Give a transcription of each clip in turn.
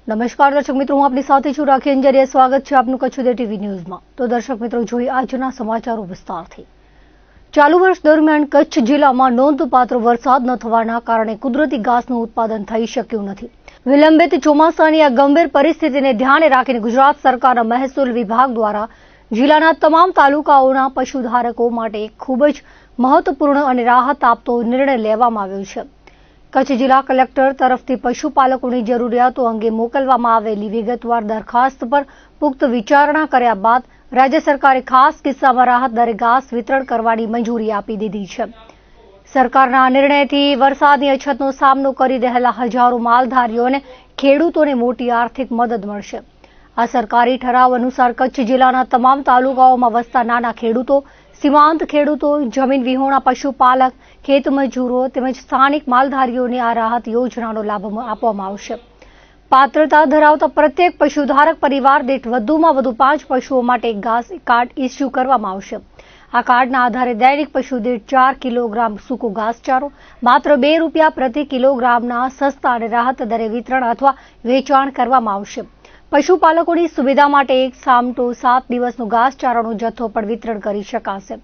નમસ્કાર દર્શક મિત્રો, હું આપની સાથે છું રાખી અંજારિયા. સ્વાગત છે આપનું કચ્છ ઉદય ટીવી ન્યૂઝમાં. તો દર્શક મિત્રો, જોઈએ આજના સમાચારો વિસ્તારથી. ચાલુ વર્ષ દરમિયાન કચ્છ જિલ્લામાં નોંધપાત્ર વરસાદ ન થવાના કારણે કુદરતી ઘાસનું ઉત્પાદન થઈ શક્યું નથી. વિલંબિત ચોમાસાની આ ગંભીર પરિસ્થિતિને ધ્યાને રાખીને ગુજરાત સરકારના મહેસૂલ વિભાગ દ્વારા જિલ્લાના તમામ તાલુકાઓના પશુધારકો માટે એક ખૂબ જ મહત્વપૂર્ણ અને રાહત આપતો નિર્ણય લેવામાં આવ્યો છે. કચ્છ જિલ્લા કલેક્ટર તરફથી પશુપાલકોની જરૂરિયાતો અંગે મોકલવામાં આવેલી વિગતવાર દરખાસ્ત પર પુખ્ત વિચારણા કર્યા બાદ રાજ્ય સરકારે ખાસ કિસ્સામાં રાહત દરે ઘાસ વિતરણ કરવાની મંજૂરી આપી દીધી છે. સરકારના આ નિર્ણયથી વરસાદની અછતનો સામનો કરી રહેલા હજારો માલધારીઓ અને ખેડૂતોને મોટી આર્થિક મદદ મળશે. આ સરકારી ઠરાવ અનુસાર કચ્છ જિલ્લાના તમામ તાલુકાઓમાં વસતા નાના ખેડૂતો, સીમાંત ખેડૂતો, જમીન વિહોણા પશુપાલક, ખેતમજૂરો તેમજ સ્થાનિક માલધારીઓને આ રાહત યોજનાનો લાભ આપવામાં આવશે. પાત્રતા ધરાવતા પ્રત્યેક પશુધારક પરિવાર દીઠ વધુમાં વધુ 5 પશુઓ માટે એક ઘાસ કાર્ડ ઇસ્યુ કરવામાં આવશે. આ કાર્ડના આધારે દૈનિક પશુ દીઠ 4 કિલોગ્રામ સૂકો ઘાસચારો માત્ર ₹2 પ્રતિ કિલોગ્રામના સસ્તા અને રાહત દરે વિતરણ અથવા વેચાણ કરવામાં આવશે. પશુપાલકોની સુવિધા માટે એક સામટો 7 દિવસનો ઘાસચારાનો જથ્થો પણ વિતરણ કરી શકાશે,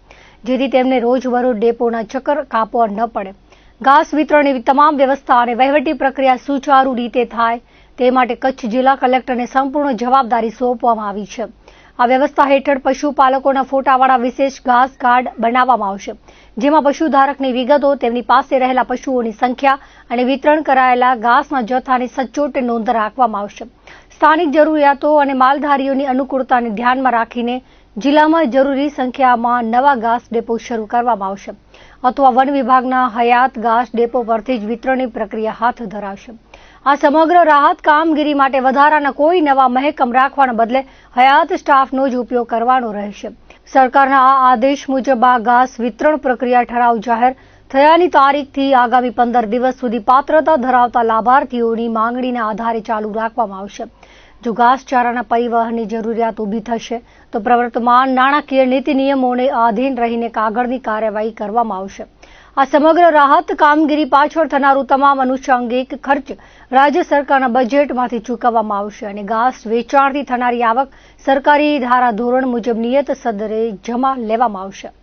જેથી તેમને રોજબરોજ ડેપોના ચક્કર કાપવા ન પડે. ઘાસ વિતરણની તમામ વ્યવસ્થા અને વહીવટી પ્રક્રિયા સુચારુ રીતે થાય તે માટે કચ્છ જિલ્લા કલેક્ટરને સંપૂર્ણ જવાબદારી સોંપવામાં આવી છે. આ વ્યવસ્થા હેઠળ પશુપાલકોના ફોટાવાળા વિશેષ ઘાસ કાર્ડ બનાવવામાં આવશે, જેમાં પશુધારકની વિગતો, તેમની પાસે રહેલા પશુઓની સંખ્યા અને વિતરણ કરાયેલા ઘાસના જથ્થાની સચોટ નોંધ રાખવામાં આવશે. સ્થાનિક જરૂરિયાતો અને માલધારીઓની અનુકૂળતાને ધ્યાનમાં રાખીને જિલ્લામાં જરૂરી સંખ્યામાં નવા ઘાસ ડેપો શરૂ કરવામાં આવશે અથવા વન વિભાગના હયાત ઘાસ ડેપો પરથી જ વિતરણની પ્રક્રિયા હાથ ધરાશે. આ સમગ્ર રાહત કામગીરી માટે વધારાના કોઈ નવા મહેકમ રાખવાના બદલે હયાત સ્ટાફનો જ ઉપયોગ કરવાનો રહેશે. સરકારના આ આદેશ મુજબ આ ઘાસ વિતરણ પ્રક્રિયા ઠરાવ જાહેર થયાની તારીખથી આગામી 15 દિવસ સુધી પાત્રતા ધરાવતા લાભાર્થીઓની માંગણીના આધારે ચાલુ રાખવામાં આવશે. જો ઘાસચારાના પરિવહનની જરૂરિયાત ઊભી થશે તો પ્રવર્તમાન નાણાકીય નીતિ નિયમોને આધીન રહીને કાગળની કાર્યવાહી કરવામાં આવશે. આ સમગ્ર રાહત કામગીરી પાછળ થનારું તમામ આનુષંગિક ખર્ચ રાજ્ય સરકારના બજેટમાંથી ચૂકવવામાં આવશે અને ઘાસ વેચાણથી થનારી આવક સરકારી ધારાધોરણ મુજબ નિયત સદરે જમા લેવામાં આવશે.